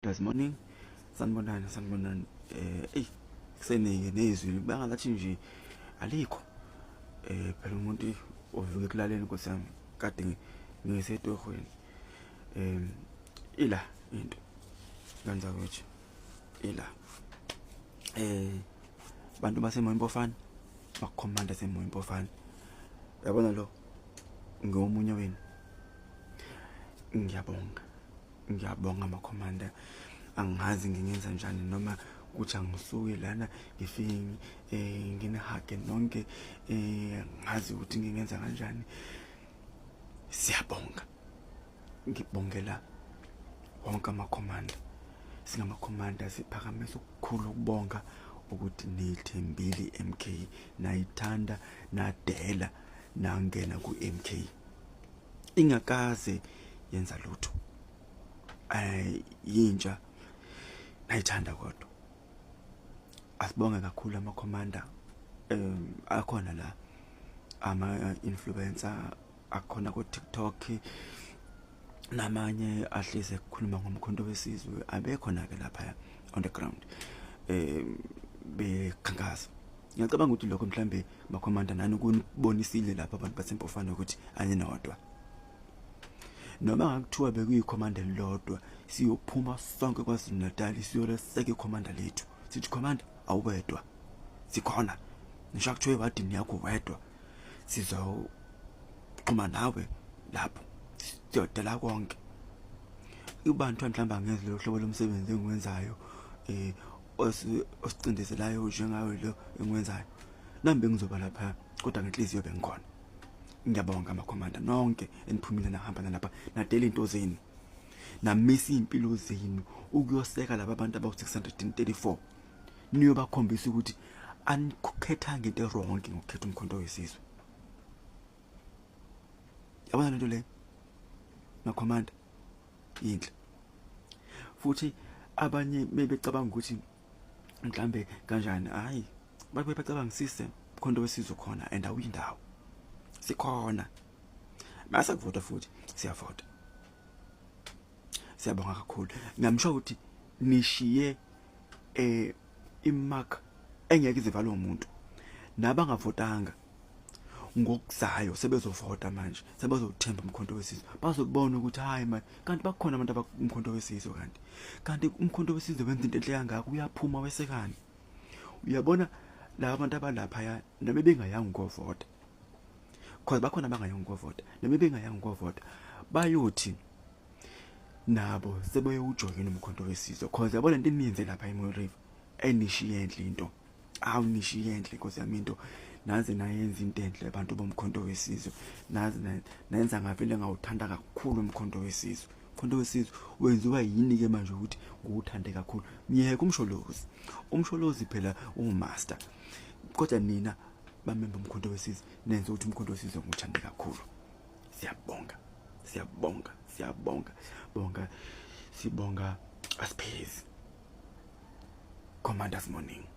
This morning sanibonani kusenike nezwi bangalathi nje alikho phela umuntu ovuka ekulaleni Nkosi yami kade ngisetohweni ila into kanza ukuthi ila bantu baseMoyempofana bakukhomanda seMoyempofana yabona lo ngomunye wenu ngiyabonga amakhomanda angazi ngingenza njani noma kuthi angisuke lana ngifike nginehage nonke ngazi ukuthi ngingenza kanjani siyabonga ngibongela wonke amakhomanda singamakhomanda siphakamisa ukukhulu ukubonga ukuthi nithembile MK nayithanda nadela nangena ku MK ingakaze yenza lutho yintsha nayithanda kodwa asibonge kakhulu amakhomanda akhona la ama influencer akhona ku TikTok namanye ahleze ukukhuluma ngomkhonto wesizwe abekhona ke lapha on the ground bekhankaza ngiyacabanga ukuthi lokho mhlambe makhomanda nani kubonisile lapha abantu baseMpofana ukuthi anyenodwa noma ngakuthiwa bekuyikhomanda elilodwa siyophuma sonke kwaZulu Natal siyoleseka ikhomanda lethu sithi khomanda awuwedwa sikhona ngisho kuthiwe wadini yakho wedwa sizoxhuma nawe lapho siyodela konke ubantu mhlawumbe angeze lo hlobo lomsebenzi engiwenzayo osicindezelayo njengawe lo engwenzayo nambe ngizoba lapha kodwa ngenhliziyo bengikhona ngiyabonga amakhomanda nonke eniphumile nahamba lapha nadela into zenu namisa impilo zenu ukuyoseka laba bantu aba634 niyo bakhombisa ukuthi anikukhetha into wrong ngokukhetha umkhonto wesizwe yabona lento le makhomanda yinhle futhi abanye bebecabanga ukuthi mhlambe kanjani hayi babe bacabangisise umkhonto wesizwe khona and awuyindawo sikhona mase kuvota futhi siyavota siyabonga kakhulu ngamsho ukuthi nishiye imark engeke izivalwe umuntu nabangavotanga ngokuzayo sebezovota manje sebezothemba umkhonto wesizwe bazobona ukuthi hayi man kanti bakhona abantu abakumkhonto wesizwe kanti umkhonto wesizwe wenza into enhle kangaka uyaphuma wesekani uyabona la abantu abalapha ya noma bengayanga ukuvota because bakhona abangayanga ukuvota noma bengayanga ukuvota bayothi nabo sebeyujoyina umkhonto wesizwe because yabona into eninzi lapha eMoyo River enishiye enhle into awunishiye enhle Nkosi yami into naze nayenza into enhle abantu bomkhonto wesizwe naze nayenza ngavele ngawuthanda kakhulu umkhonto wesizwe umkhonto wesizwe wenziwa yini ke manje ukuthi nguthande kakhulu ngiyeke umsholozi phela umaster kodwa nina bamembe umkhonto wesizwe nenze ukuthi umkhonto wesizwe nguthande kakhulu siyabonga sibonga asiphizi Commanders Morning.